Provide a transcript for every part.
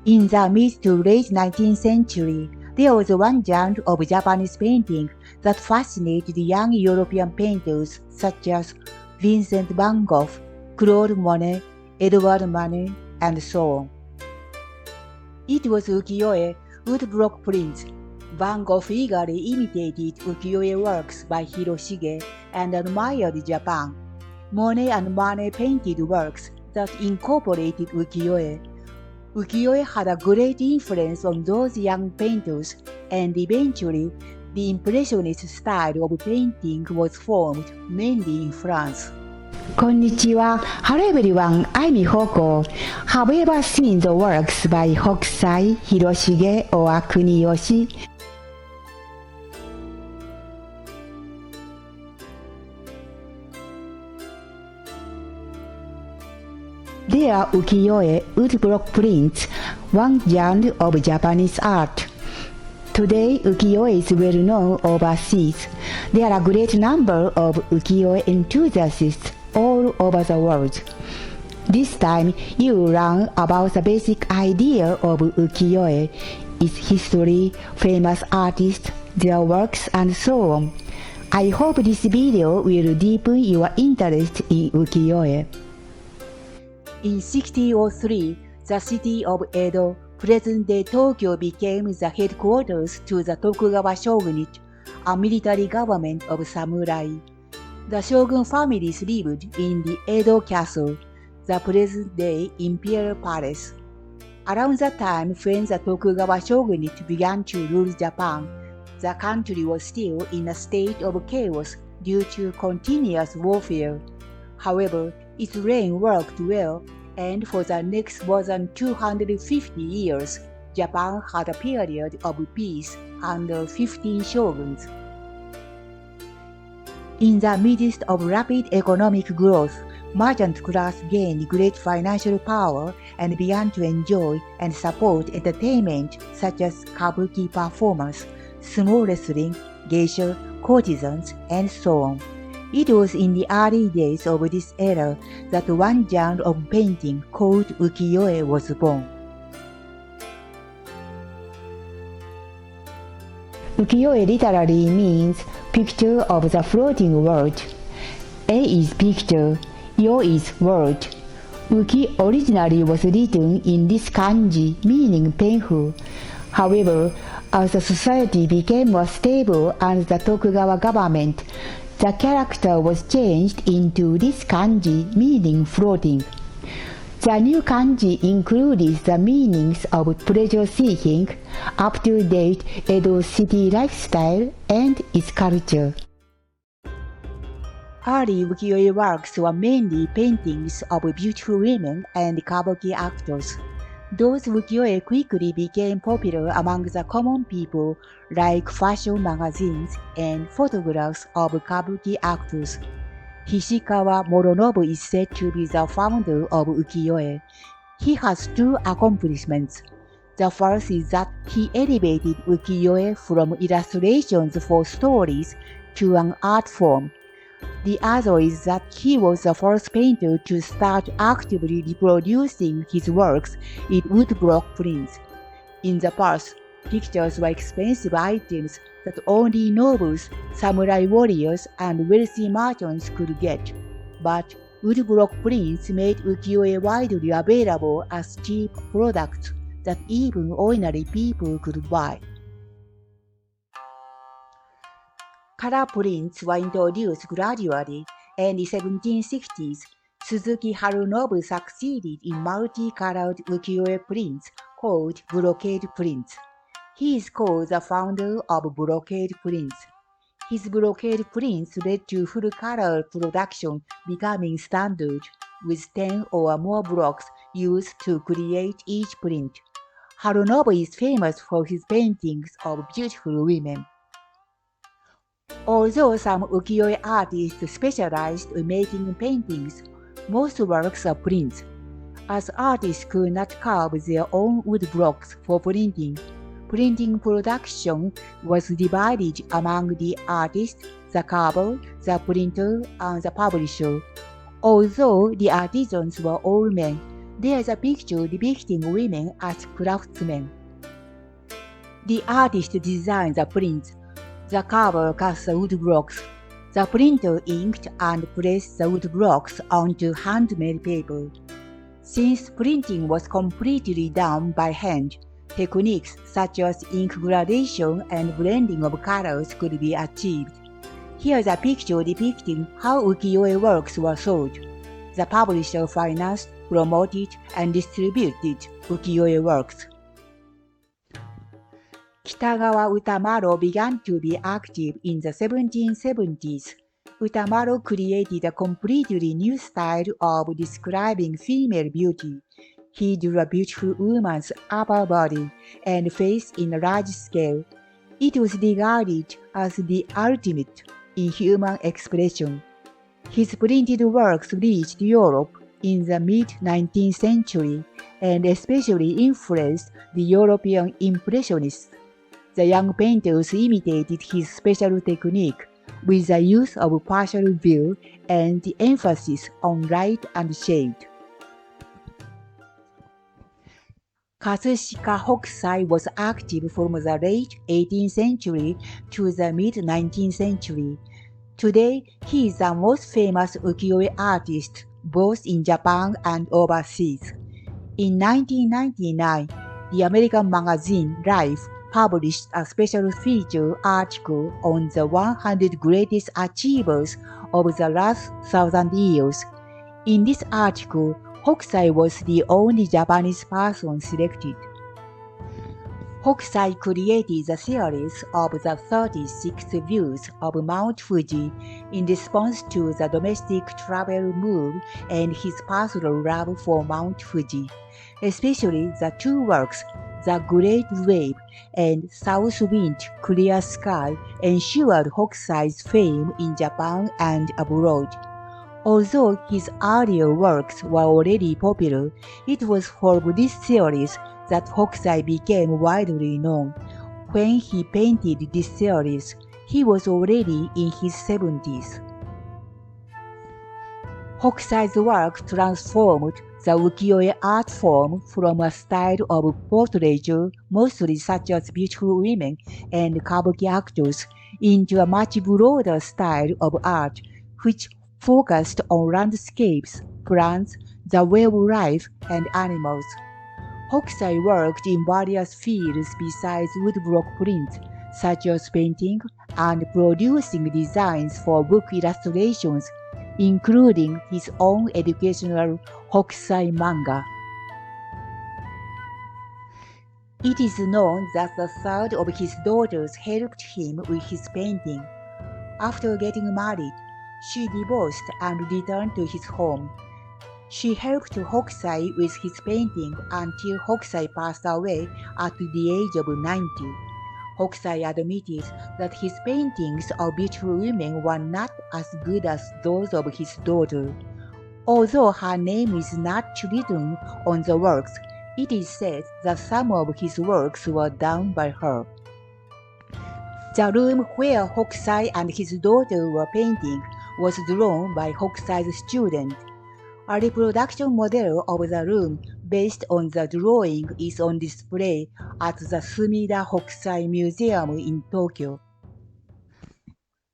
In the mid to late 19th century, there was one genre of Japanese painting that fascinated young European painters such as Vincent van Gogh, Claude Monet, Edouard Manet, and so on. It was Ukiyo-e woodblock prints. Van Gogh eagerly imitated Ukiyo-e works by Hiroshige and admired Japan. Monet and Manet painted works that incorporated Ukiyo-e. Ukiyo-e had a great influence on those young painters, and eventually, the Impressionist style of painting was formed mainly in France. こんにちは。Hello everyone, I'm Hoko. Have you ever seen the works by Hokusai, Hiroshige, or Kuniyoshi? They are Ukiyo-e woodblock prints, one genre of Japanese art. Today, Ukiyo-e is well known overseas. There are a great number of Ukiyo-e enthusiasts all over the world. This time, you will learn about the basic idea of Ukiyo-e, its history, famous artists, their works, and so on. I hope this video will deepen your interest in Ukiyo-e. In 1603, the city of Edo, present-day Tokyo, became the headquarters to the Tokugawa shogunate, a military government of samurai. The shogun families lived in the Edo Castle, the present-day imperial palace. Around the time when the Tokugawa shogunate began to rule Japan, the country was still in a state of chaos due to continuous warfare. However, its reign worked well, and for the next more than 250 years, Japan had a period of peace under 15 shoguns. In the midst of rapid economic growth, merchant class gained great financial power and began to enjoy and support entertainment such as kabuki performance, sumo wrestling, geisha, courtesans, and so on. It was in the early days of this era that one genre of painting called Ukiyo-e was born. Ukiyo-e literally means picture of the floating world. A is picture, Yo is word. Uki originally was written in this kanji meaning painful. However, as the society became more stable under the Tokugawa government, the character was changed into this kanji meaning floating. The new kanji included the meanings of pleasure-seeking, up-to-date Edo city lifestyle, and its culture. Early Ukiyo-e works were mainly paintings of beautiful women and kabuki actors. Those Ukiyo-e quickly became popular among the common people, like fashion magazines and photographs of kabuki actors. Hishikawa Moronobu is said to be the founder of Ukiyo-e. He has two accomplishments. The first is that he elevated Ukiyo-e from illustrations for stories to an art form. The other is that he was the first painter to start actively reproducing his works in woodblock prints. In the past, pictures were expensive items that only nobles, samurai warriors, and wealthy merchants could get. But woodblock prints made Ukiyo-e widely available as cheap products that even ordinary people could buy. Color prints were introduced gradually, and in the 1760s, Suzuki Harunobu succeeded in multicolored Ukiyo-e prints called brocade prints. He is called the founder of brocade prints. His brocade prints led to full-color production becoming standard, with 10 or more blocks used to create each print. Harunobu is famous for his paintings of beautiful women. Although some Ukiyo-e artists specialized in making paintings, most works are prints. As artists could not carve their own wood blocks for printing, printing production was divided among the artist, the carver, the printer, and the publisher. Although the artisans were all men, There is a picture depicting women as craftsmen. The artist designs the prints. The cover cuts the wood blocks. The printer inked and pressed the wood blocks onto handmade paper. Since printing was completely done by hand, techniques such as ink gradation and blending of colors could be achieved. Here is a picture depicting how ukiyo-e works were sold. The publisher financed, promoted, and distributed ukiyo-e works. Kitagawa Utamaro began to be active in the 1770s. Utamaro created a completely new style of describing female beauty. He drew a beautiful woman's upper body and face in a large scale. It was regarded as the ultimate in human expression. His printed works reached Europe in the mid-19th century and especially influenced the European Impressionists. The young painters imitated his special technique with the use of partial view and the emphasis on light and shade. Katsushika Hokusai was active from the late 18th century to the mid-19th century. Today, he is the most famous ukiyo-e artist both in Japan and overseas. In 1999, the American magazine Life published a special feature article on the 100 greatest achievers of the last 1,000 years. In this article, Hokusai was the only Japanese person selected. Hokusai created the series of the 36 views of Mount Fuji in response to the domestic travel boom and his personal love for Mount Fuji, especially the two works, The Great Wave and South Wind Clear Sky, ensured Hokusai's fame in Japan and abroad. Although his earlier works were already popular, it was from this series that Hokusai became widely known. When he painted this series, he was already in his 70s. Hokusai's work transformed the ukiyo-e art form from a style of portraiture, mostly such as beautiful women and kabuki actors, into a much broader style of art, which focused on landscapes, plants, the way of life, and animals. Hokusai worked in various fields besides woodblock prints, such as painting and producing designs for book illustrations, including his own educational Hokusai manga. It is known that a third of his daughters helped him with his painting. After getting married, she divorced and returned to his home. She helped Hokusai with his painting until Hokusai passed away at the age of 90. Hokusai admitted that his paintings of beautiful women were not as good as those of his daughter. Although her name is not written on the works, it is said that some of his works were done by her. The room where Hokusai and his daughter were painting was drawn by Hokusai's student. A reproduction model of the room based on the drawing is on display at the Sumida Hokusai Museum in Tokyo.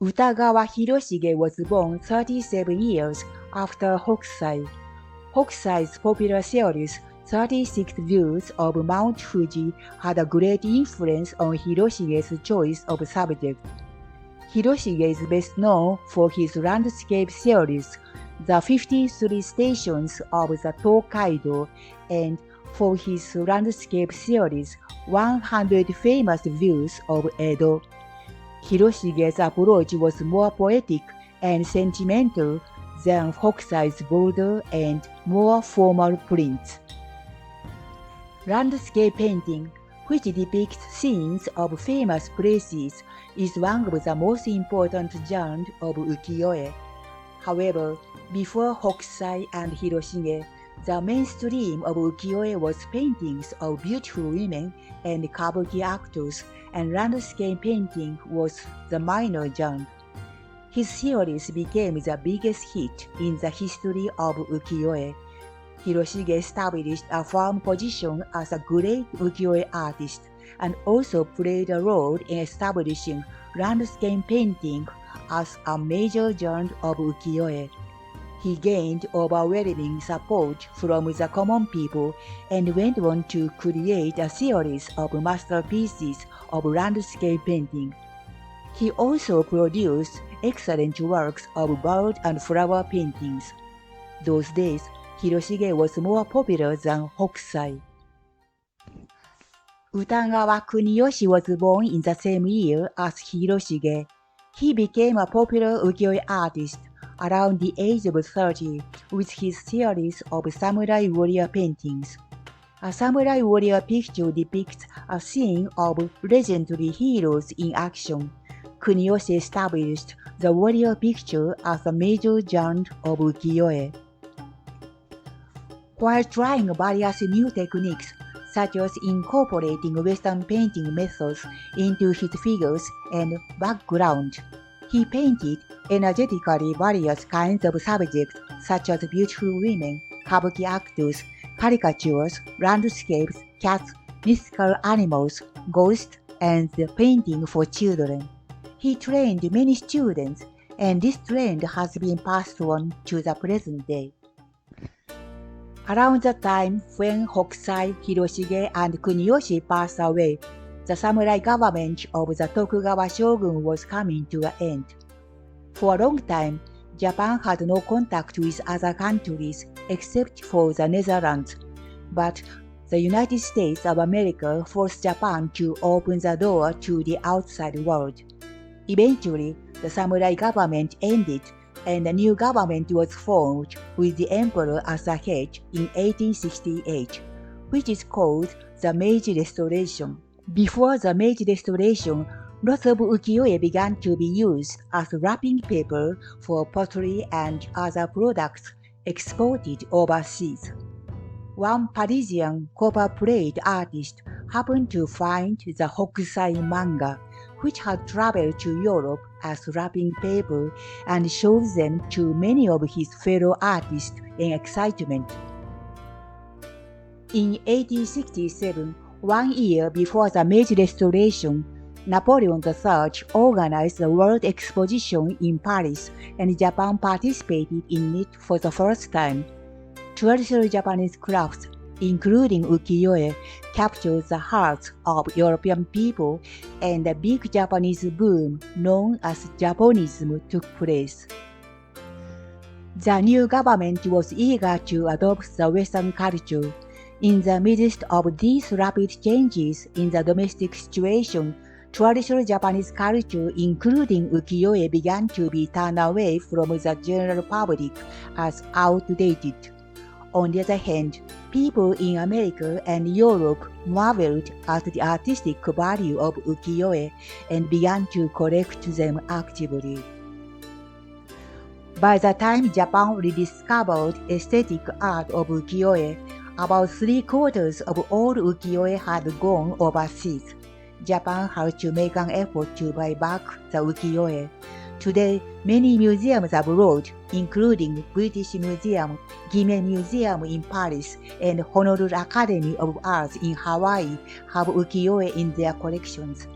Utagawa Hiroshige was born 37 years after Hokusai. Hokusai's popular series 36 Views of Mount Fuji had a great influence on Hiroshige's choice of subject. Hiroshige is best known for his landscape series, The 53 Stations of the Tokaido, and for his landscape series, 100 Famous Views of Edo. Hiroshige's approach was more poetic and sentimental than Hokusai's bolder and more formal prints. Landscape painting, which depicts scenes of famous places, is one of the most important genres of ukiyo-e. However, before Hokusai and Hiroshige, the mainstream of ukiyo-e was paintings of beautiful women and kabuki actors, and landscape painting was the minor genre. His series became the biggest hit in the history of ukiyo-e. Hiroshige established a firm position as a great ukiyo-e artist and also played a role in establishing landscape painting as a major genre of ukiyo-e. He gained overwhelming support from the common people and went on to create a series of masterpieces of landscape painting. He also produced excellent works of bird and flower paintings. Those days, Hiroshige was more popular than Hokusai. Utagawa Kuniyoshi was born in the same year as Hiroshige. He became a popular ukiyo-e artist around the age of 30 with his series of samurai warrior paintings. A samurai warrior picture depicts a scene of legendary heroes in action. Kuniyoshi established the warrior picture as a major genre of ukiyo-e. While trying various new techniques, such as incorporating Western painting methods into his figures and background, he painted energetically various kinds of subjects such as beautiful women, kabuki actors, caricatures, landscapes, cats, mythical animals, ghosts, and painting for children. He trained many students, and this trend has been passed on to the present day. Around the time when Hokusai, Hiroshige, and Kuniyoshi passed away, the samurai government of the Tokugawa shogun was coming to an end. For a long time, Japan had no contact with other countries except for the Netherlands, but the United States of America forced Japan to open the door to the outside world. Eventually, the samurai government ended and a new government was formed with the emperor as a head in 1868, which is called the Meiji Restoration. Before the Meiji Restoration, lots of ukiyo-e began to be used as wrapping paper for pottery and other products exported overseas. One Parisian copper-plate artist happened to find the Hokusai manga, which had traveled to Europe as wrapping paper, and showed them to many of his fellow artists in excitement. In 1867, 1 year before the Meiji Restoration, Napoleon III organized the World Exposition in Paris, and Japan participated in it for the first time. Traditional Japanese crafts, including ukiyo-e, captured the hearts of European people, and a big Japanese boom known as Japonism took place. The new government was eager to adopt the Western culture. In the midst of these rapid changes in the domestic situation, traditional Japanese culture, including ukiyo-e, began to be turned away from the general public as outdated. On the other hand, people in America and Europe marveled at the artistic value of ukiyo-e and began to collect them actively. By the time Japan rediscovered aesthetic art of ukiyo-e, about 3/4 of all ukiyo-e had gone overseas. Japan had to make an effort to buy back the ukiyo-e. Today, many museums abroad, including British Museum, Guimet Museum in Paris, and Honolulu Academy of Arts in Hawaii, have ukiyo-e in their collections.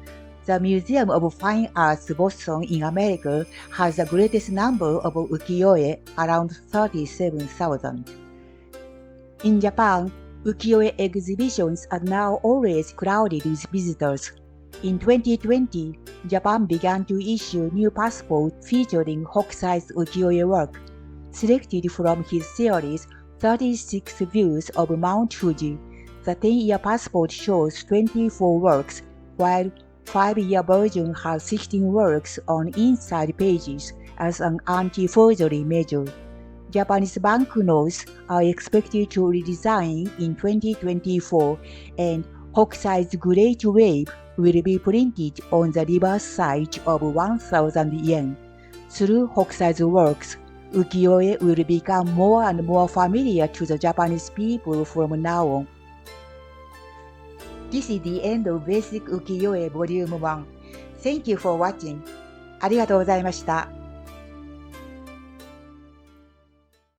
The Museum of Fine Arts Boston in America has the greatest number of ukiyo-e, around 37,000. In Japan, ukiyo-e exhibitions are now always crowded with visitors. In 2020, Japan began to issue new passports featuring Hokusai's ukiyo-e work, selected from his series 36 Views of Mount Fuji. The 10-year passport shows 24 works, while 5-year version has 16 works on inside pages as an anti-forgery measure. Japanese banknotes are expected to redesign in 2024, and Hokusai's Great Wave will be printed on the reverse side of 1,000 yen. Through Hokusai's works, ukiyo-e will become more and more familiar to the Japanese people from now on. This is the end of Basic Ukiyo-e Volume 1. Thank you for watching. ありがとうございました。